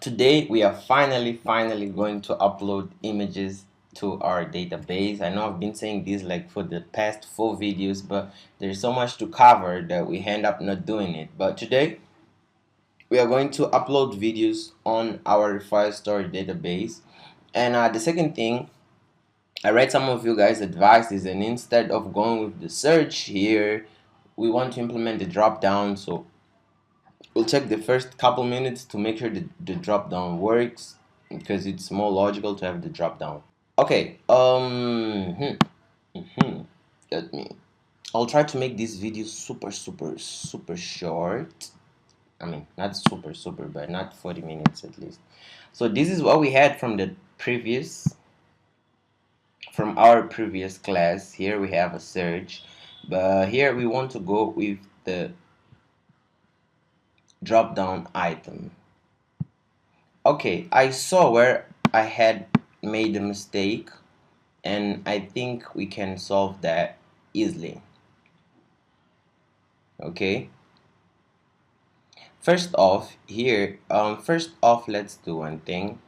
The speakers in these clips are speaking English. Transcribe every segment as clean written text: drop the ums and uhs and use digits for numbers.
Today we are finally going to upload images to our database. I know I've been saying this like for the past 4 videos, but there's so much to cover that we end up not doing it. But today we are going to upload videos on our file storage database. And the second thing, I read some of you guys' advices, and instead of going with the search here, we want to implement the drop down. So we'll take the first couple minutes to make sure the drop down works, because it's more logical to have the drop down. Okay, let me, I'll try to make this video super short. I mean, not super, but not 40 minutes at least. So this is what we had from our previous class. Here we have a search, but here we want to go with the drop down item. Okay, I saw where I had made a mistake, and I think we can solve that easily. Okay, first off, let's do one thing.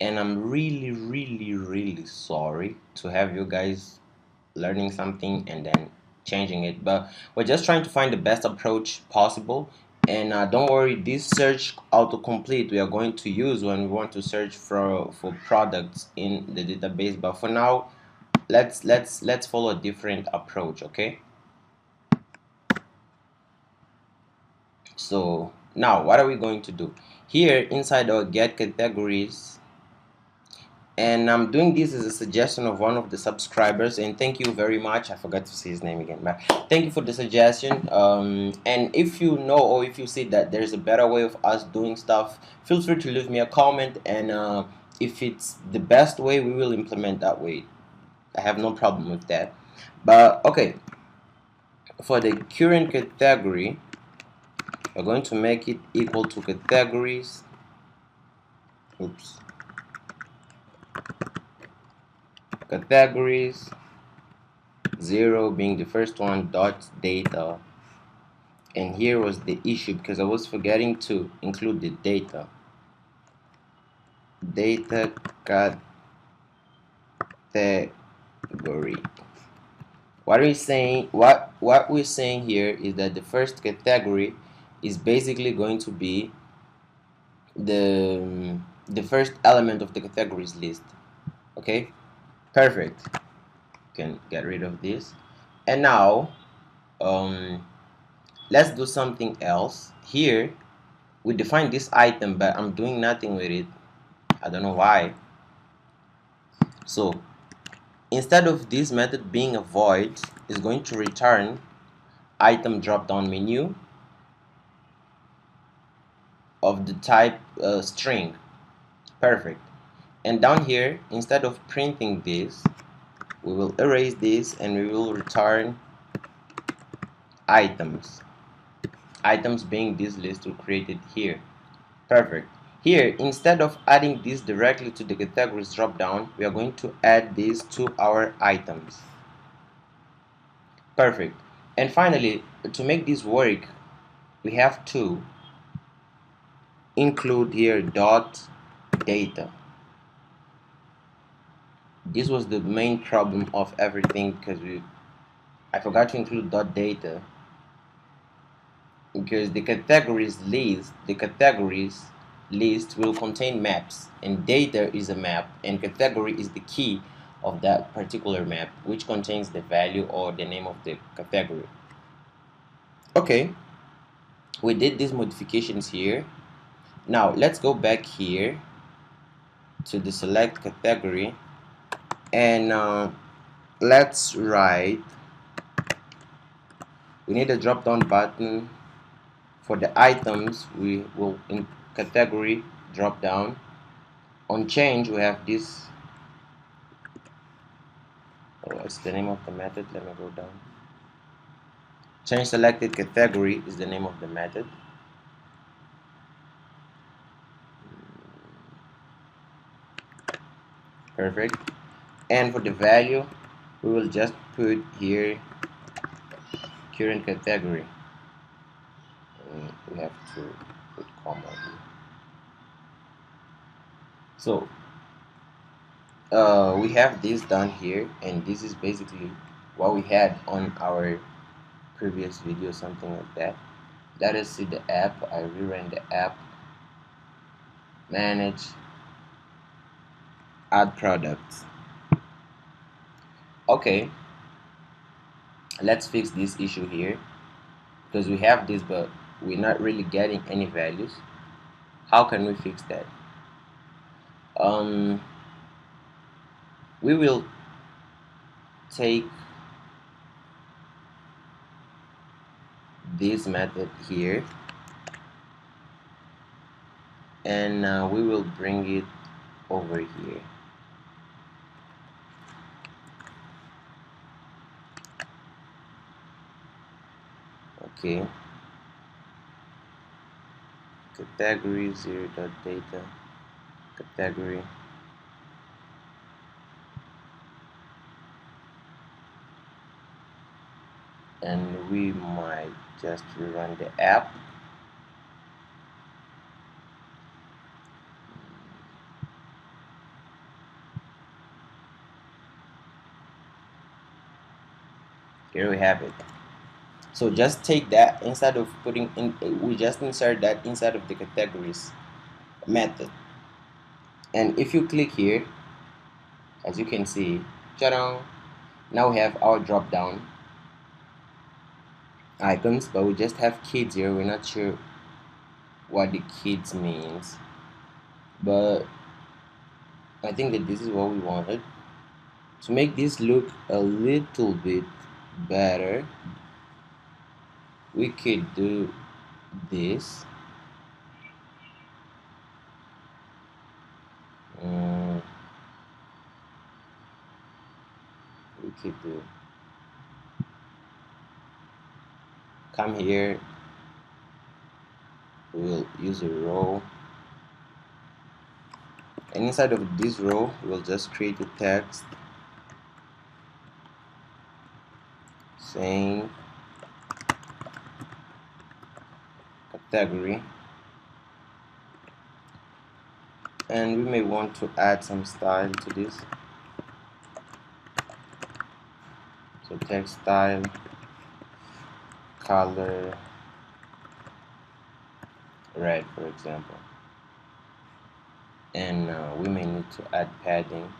And I'm really sorry to have you guys learning something and then changing it, but we're just trying to find the best approach possible. And don't worry, this search autocomplete we are going to use when we want to search for products in the database. But for now, let's follow a different approach. Okay, so now what are we going to do here inside our get categories? And I'm doing this as a suggestion of one of the subscribers, and thank you very much. I forgot to say his name again, but thank you for the suggestion. And if you know, or if you see that there's a better way of us doing stuff, feel free to leave me a comment, and if it's the best way, we will implement that way. I have no problem with that. But okay, for the current category, we're going to make it equal to categories. Oops. Categories 0 being the first one, dot data. And here was the issue, because I was forgetting to include the data category. What we're saying here is that the first category is basically going to be the first element of the categories list. Okay, perfect. Can get rid of this. And now let's do something else. Here we define this item, but I'm doing nothing with it. I don't know why. So instead of this method being a void, is going to return item drop down menu of the type string. Perfect. And down here, instead of printing this, we will erase this and we will return items. Items being this list we created here. Perfect. Here, instead of adding this directly to the categories drop down, we are going to add this to our items. Perfect. And finally, to make this work, we have to include here dot data. This was the main problem of everything, because I forgot to include dot data, because the categories list will contain maps, and data is a map, and category is the key of that particular map, which contains the value or the name of the category. Okay, we did these modifications here. Now let's go back here to the select category, and let's write, we need a drop down button for the items. We will in category drop down. On change we have this, what's the name of the method? Let me go down. Change selected category is the name of the method. Perfect. And for the value, we will just put here current category. We have to put comma here. So we have this done here, and this is basically what we had on our previous video, something like that. Let us see the app. I rerun the app, manage, add products. Okay, let's fix this issue here, because we have this but we're not really getting any values. How can we fix that? um we will take this method here, and we will bring it over here. Okay, category 0.data category, and we might just rerun the app. Here we have it. So just take that, instead of putting in, we just insert that inside of the categories method. And if you click here, as you can see, ta-da, now we have our drop down icons, but we just have kids here. We're not sure what the kids means, but I think that this is what we wanted. To make this look a little bit better, we could do this. Mm, we could do, come here, we'll use a row, and inside of this row we'll just create a text saying category, and we may want to add some style to this. So text style, color red, for example, and we may need to add padding.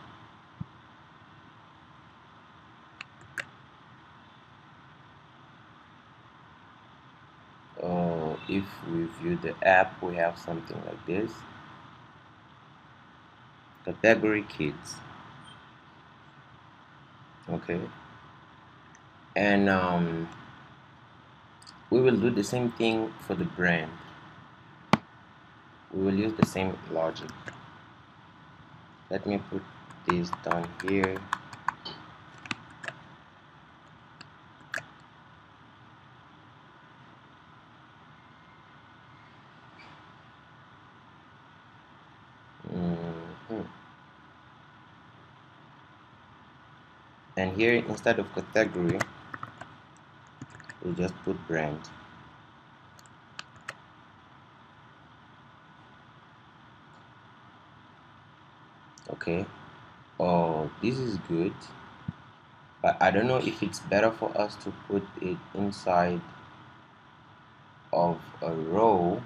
If we view the app, we have something like this: category kids. Okay, and we will do the same thing for the brand. We will use the same logic. Let me put this down here. Mhm. And here, instead of category, we'll just put brand. Okay, oh, this is good, but I don't know if it's better for us to put it inside of a row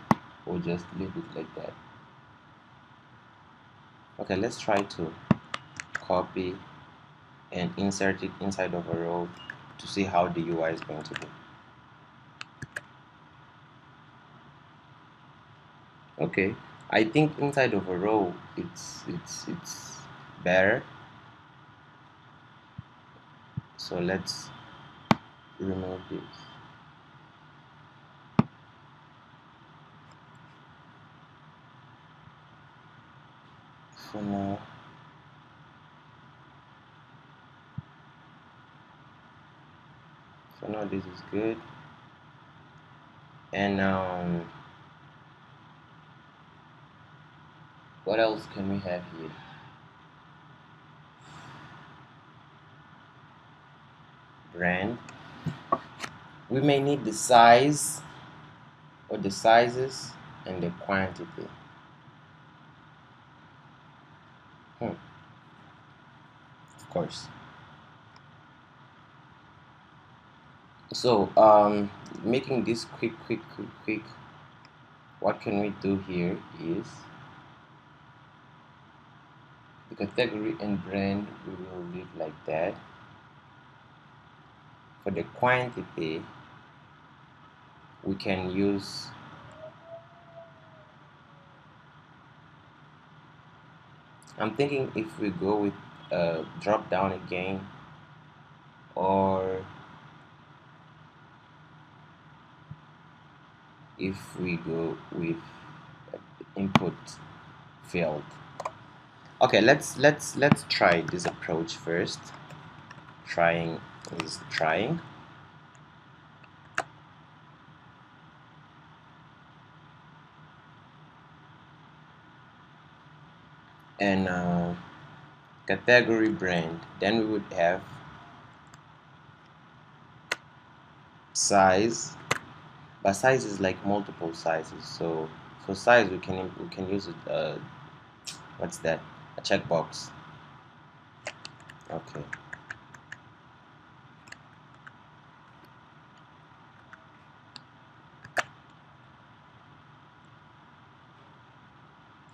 or just leave it like that. Okay, let's try to copy and insert it inside of a row to see how the UI is going to be. Okay, I think inside of a row it's better. So let's remove this. For now, this is good. And what else can we have here? Brand. We may need the size, or the sizes, and the quantity. Of course. So making this quick, what can we do here is the category and brand we will leave like that. For the quantity, we can use, I'm thinking if we go with drop down again, or if we go with input field. Okay, let's try this approach first. Trying is trying. And category brand, then we would have size, but size is like multiple sizes. So for size, we can use it. What's that? A checkbox. Okay.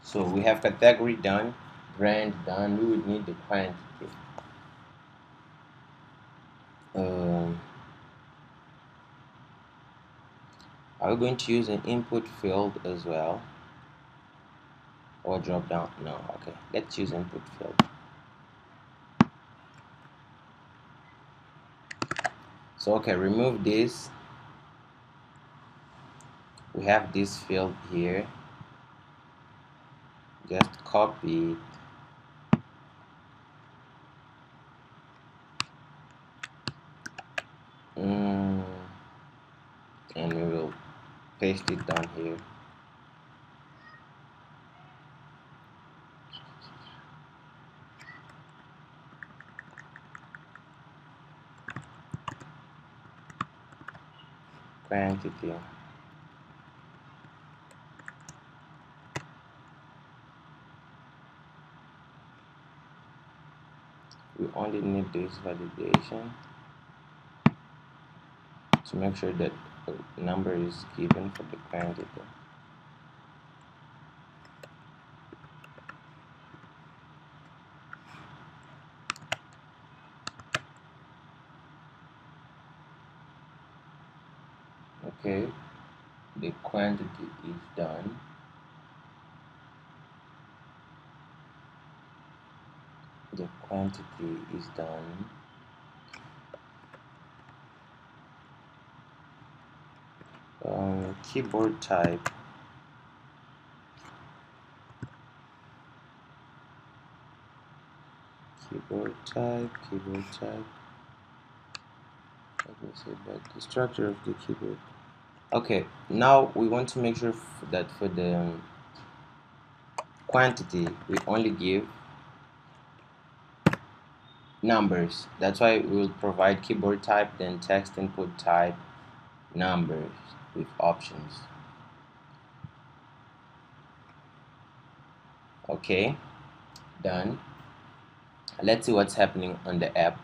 So we have category done, brand done. We would need the quantity. Um, are we going to use an input field as well, or drop down? No. Okay. Let's use input field. So okay, remove this. We have this field here. Just copy it. And we will paste it down here. Quantity. We only need this validation to make sure that the number is given for the quantity. Okay, the quantity is done. The quantity is done. Keyboard type. Keyboard type. Let me see about the structure of the keyboard. Okay, now we want to make sure that for the quantity we only give numbers. That's why we will provide keyboard type, then text input type, numbers with options. Okay, done. Let's see what's happening on the app.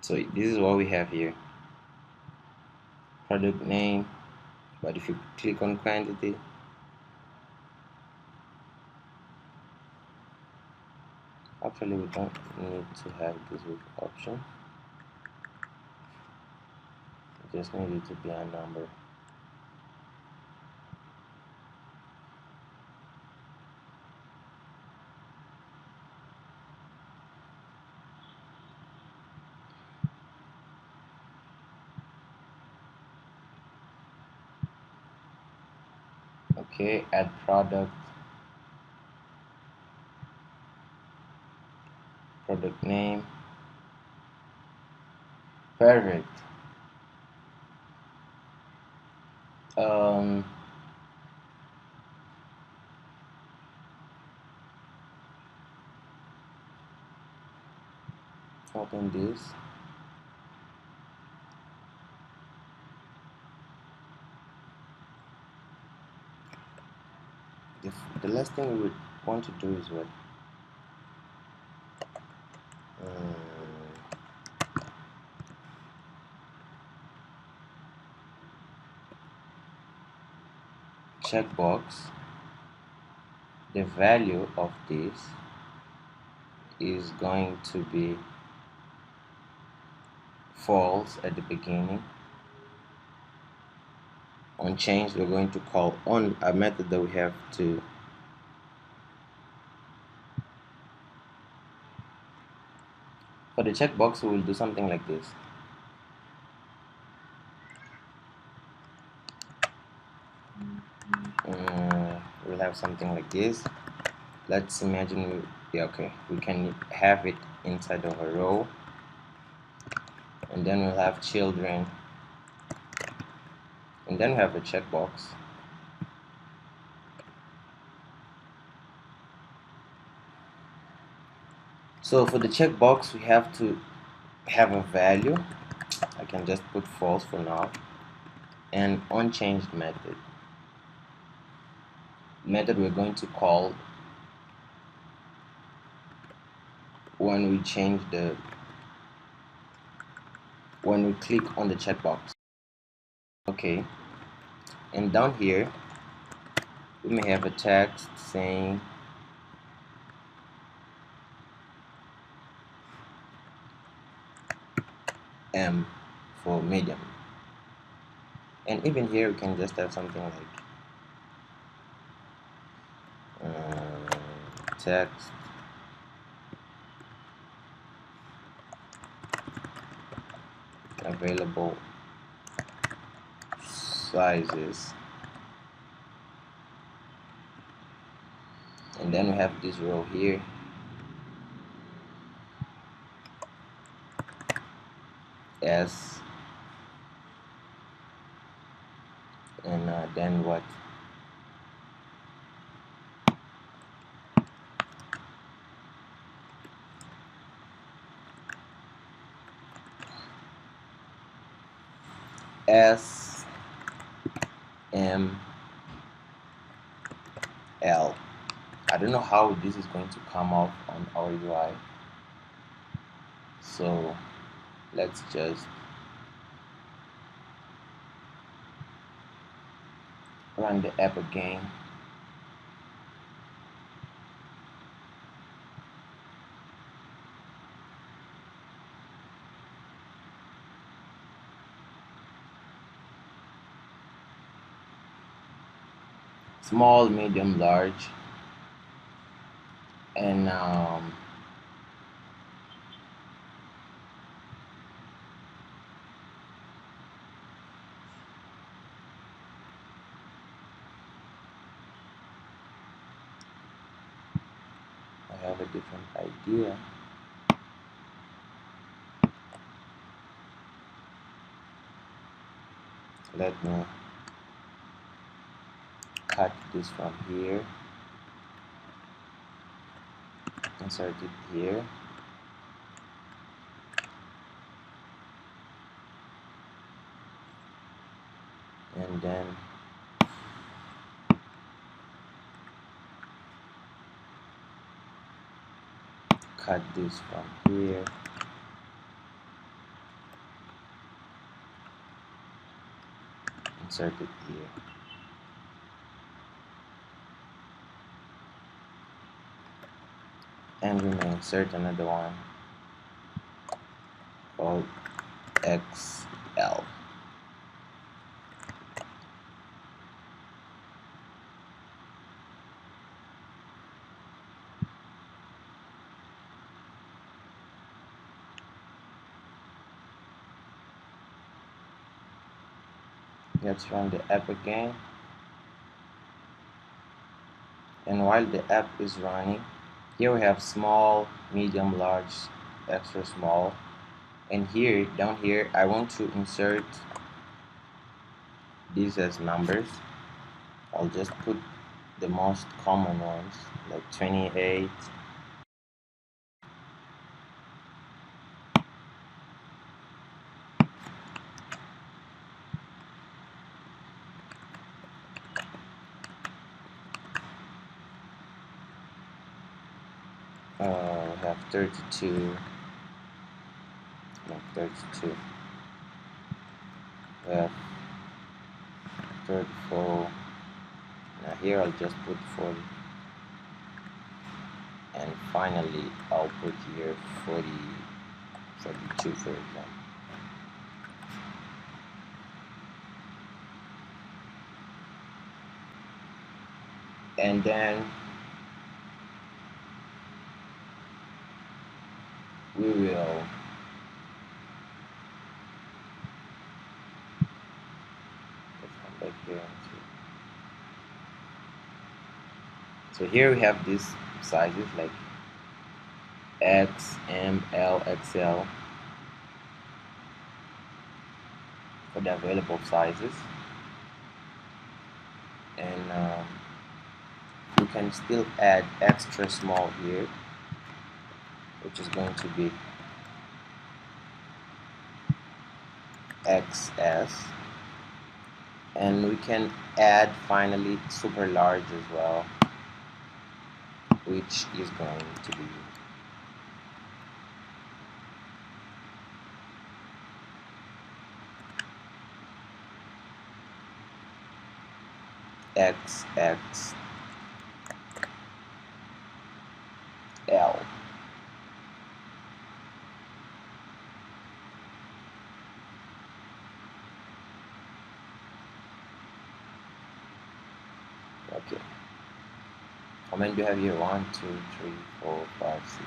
So this is what we have here. Product name, but if you click on quantity, actually we don't need to have this with option. We just need it to be a number. Okay, add product, product name. Perfect. Um, Open this. the last thing we would want to do is what? Checkbox. The value of this is going to be false at the beginning. On change, we're going to call on a method that we have to for the checkbox. We will do something like this. We'll have something like this. Let's imagine we can have it inside of a row, and then we'll have children, and then we have a checkbox. So for the checkbox, we have to have a value. I can just put false for now, and unchanged method we're going to call when we click on the checkbox. Okay, and down here we may have a text saying M for medium, and even here we can just have something like text available sizes, and then we have this row here, S, and then what? S, M, L. I don't know how this is going to come out on our UI, so let's just run the app again. Small, medium, large, and I have a different idea. Let me cut this from here, insert it here, and then cut this from here, insert it here. And we may insert another one called XL. Let's run the app again. And while the app is running, here we have small, medium, large, extra small. And here, down here, I want to insert these as numbers. I'll just put the most common ones, like 28, We have 32, no, 32, we have 34. Now here I'll just put 40, and finally I'll put here 40, 42 for example. And then we will let's come back here and see. So here we have these sizes like X, M, L, XL for the available sizes, and we can still add extra small here, which is going to be XS, and we can add finally super large as well, which is going to be XXL. Okay. How many do you have here? 1, 2, 3, 4, 5, 6.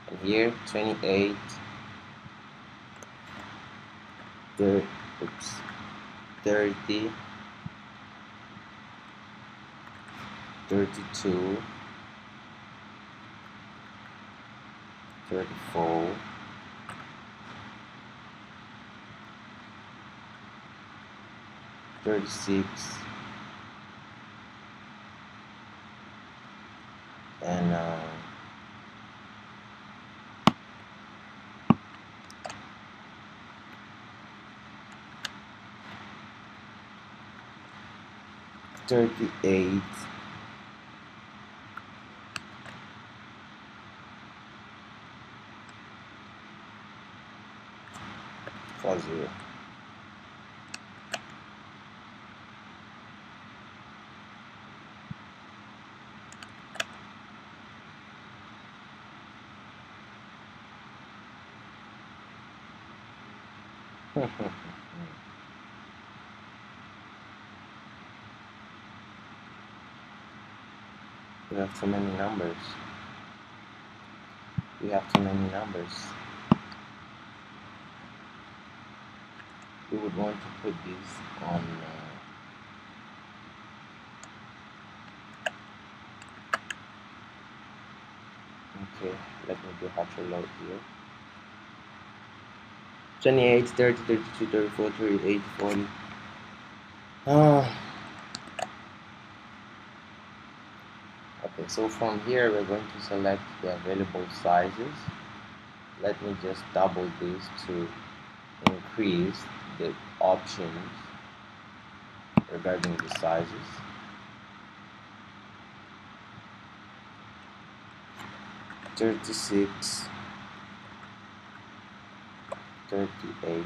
And here 28, 30, 30, 32, 34, 36, and 38, 40. We have too many numbers. We have too many numbers. We would want to put this on okay, let me do hatch load here. 28, 30, 32, 34, 38, 40. Okay, so from here we're going to select the available sizes. Let me just double this to increase the options regarding the sizes. $36, $38,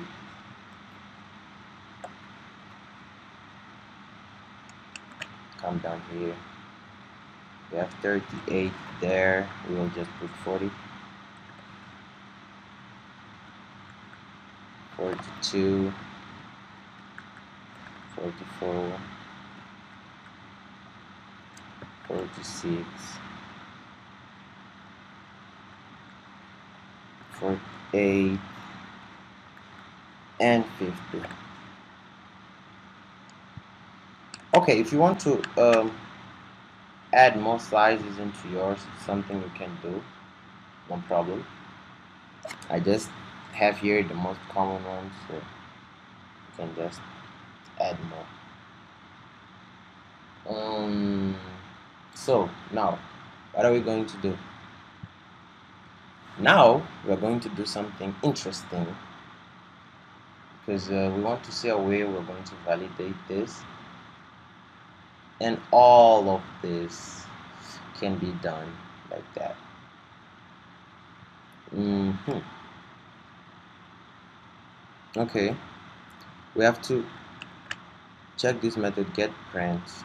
come down here. We have 38 there. We will just put 40, 42, 44, 46, 48, and 50. Okay, if you want to add more sizes into yours, it's something you can do, no problem. I just have here the most common ones, so you can just add more. So now what are we going to do? Now we're going to do something interesting, because we want to see a way we're going to validate this, and all of this can be done like that. Mhm. Okay, we have to check this method get brands.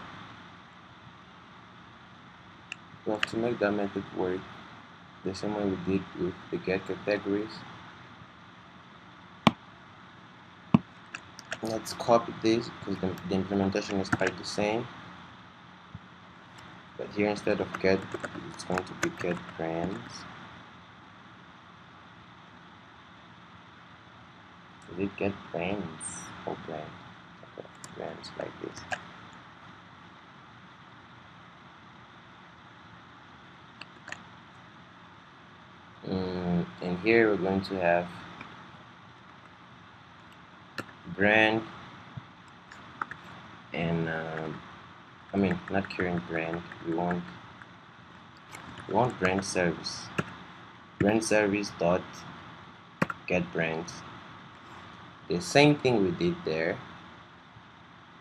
We have to make that method work the same way we did with the get categories. Let's copy this because the implementation is quite the same. But here instead of get, it's going to be get brands. Is it get brands or brand? Okay, brands like this. And here we're going to have brand and I mean not current brand. We want brand service. Brand service dot get brands. The same thing we did there,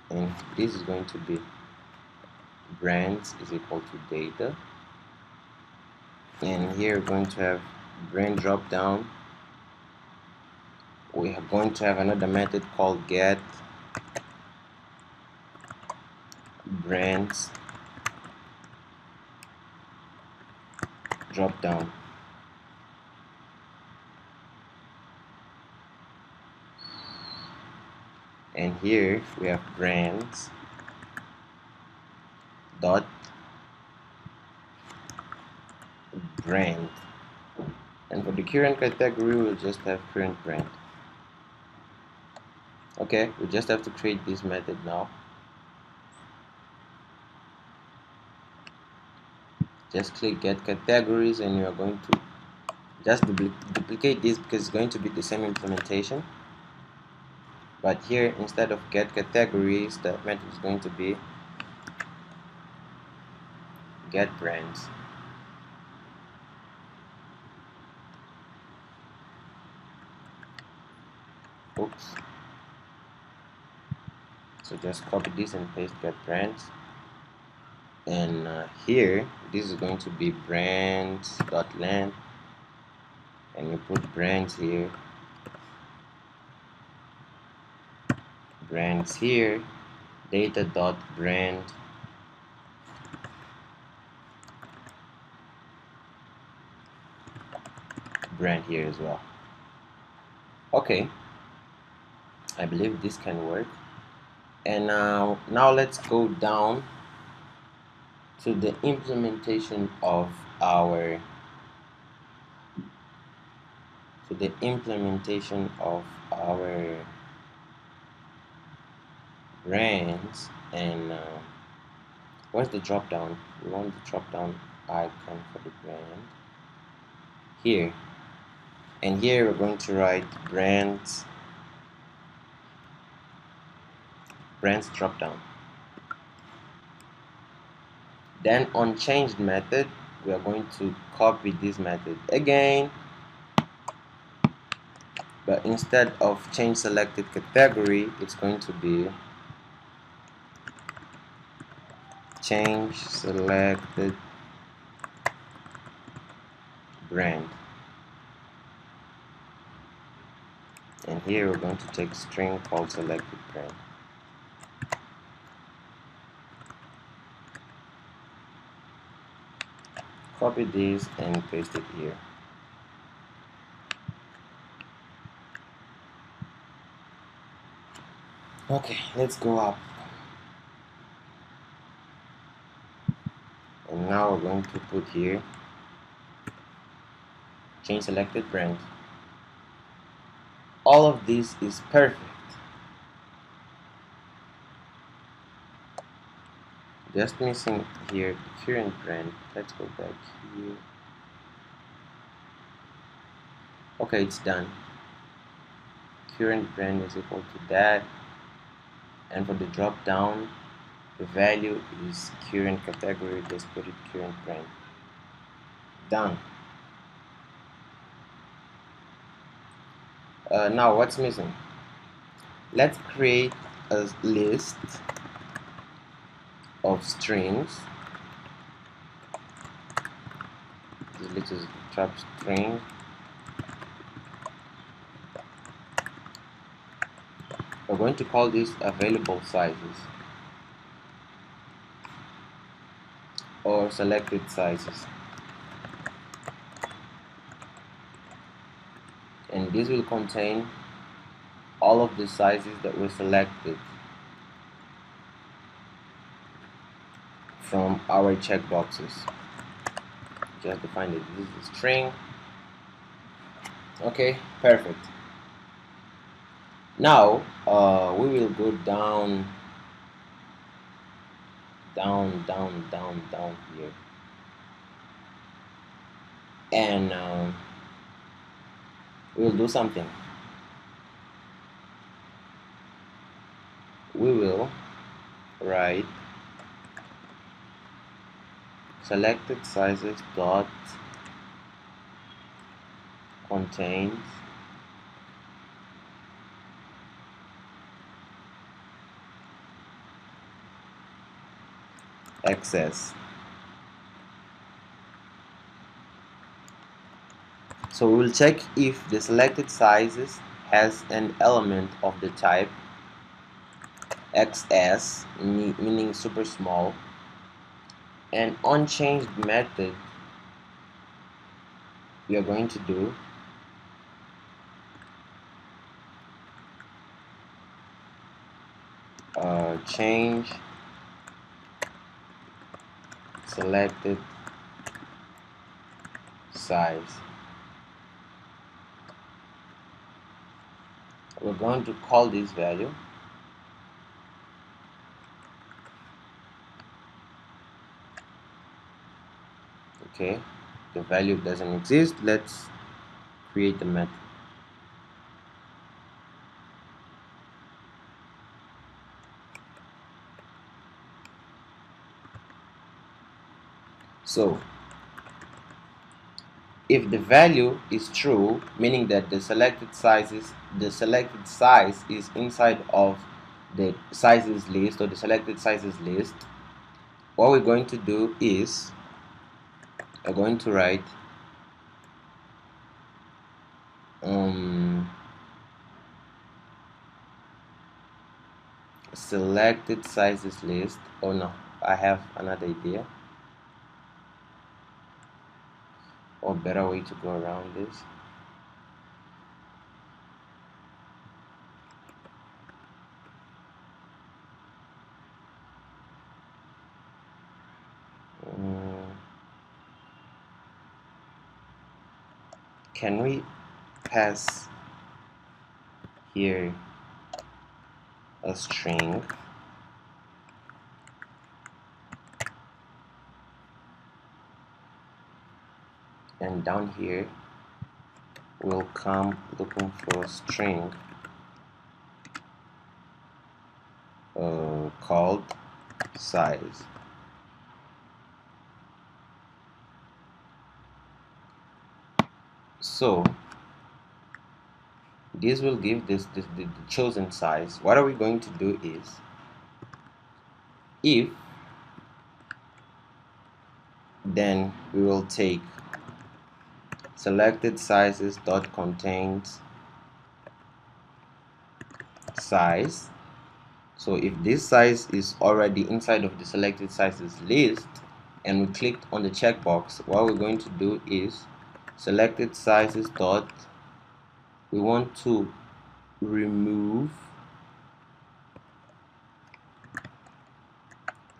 and this is going to be brands is equal to data, and here we're going to have brand drop down. We are going to have another method called get brands drop down. And here we have brands dot brand, and for the current category we'll just have current brand. Okay, we just have to create this method now. Just click get categories and you are going to just duplicate this because it's going to be the same implementation, but here instead of get categories the method is going to be get brands. Oops. So just copy this and paste get brands, and here this is going to be brands.length, and you put brands here, brands here, data.brand, brand here as well. Okay, I believe this can work. And now let's go down to the implementation of our brands, and where's the drop down? We want the drop down icon for the brand here, and here we're going to write brands drop down. Then on changed method we are going to copy this method again, but instead of change selected category it's going to be change selected brand, and here we're going to take string called selected brand. Copy this and paste it here. Okay, let's go up, and now we're going to put here change selected brand. All of this is perfect. Just missing here the current brand. Let's go back here. Okay, it's done. Current brand is equal to that, and for the drop down the value is current category. Just put it current brand. Done. Now what's missing? Let's create a list of strings. This little trap string, We're going to call this available sizes or selected sizes, and this will contain all of the sizes that were selected from our checkboxes. Just define that this is a string. Okay, perfect. Now we will go down here, and we will do something. We will write selected sizes dot contains excess. So we will check if the selected sizes has an element of the type XS, meaning super small, and unchanged method we are going to do change selected size. We're going to call this value okay. The value doesn't exist. Let's create the method. So if the value is true, meaning that the selected size is inside of the sizes list or the selected sizes list, what we're going to do is we're going to write selected sizes list. Oh no, I have another idea or better way to go around this. Can we pass here a string and down here we'll come looking for a string called size. So this will give the chosen size. What are we going to do is, if, then we will take selected sizes dot contains size. So if this size is already inside of the selected sizes list and we clicked on the checkbox, what we're going to do is selected sizes dot, we want to remove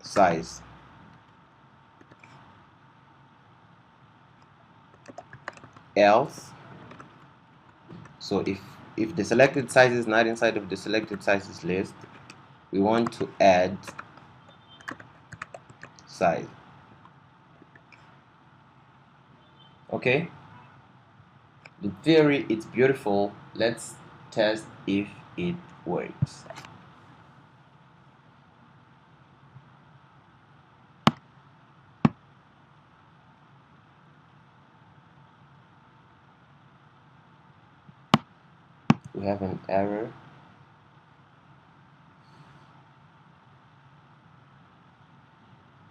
size. Else, so if the selected size is not inside of the selected sizes list, we want to add size. Okay, the theory is beautiful. Let's test if it works. We have an error.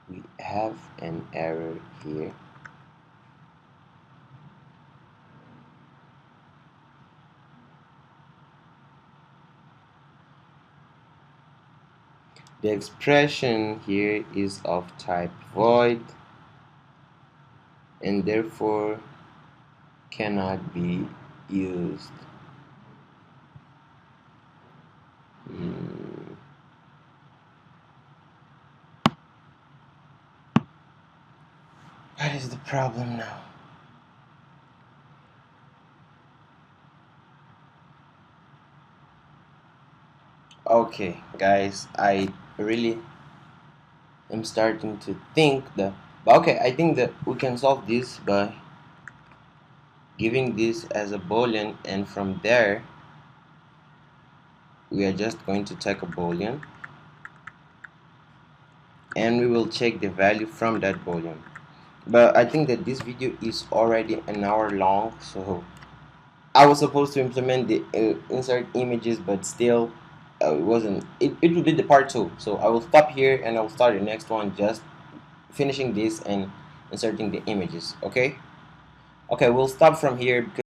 We have an error here. the expression here is of type void and therefore cannot be used. What is the problem now? Okay, guys, I really am starting to think that, but okay, I think that we can solve this by giving this as a boolean, and from there we are just going to take a boolean and we will check the value from that boolean. But I think that this video is already an hour long, so I was supposed to implement the insert images, but still it wasn't. It will be the part 2, so I will stop here and I will start the next one, just finishing this and inserting the images. Okay, we'll stop from here because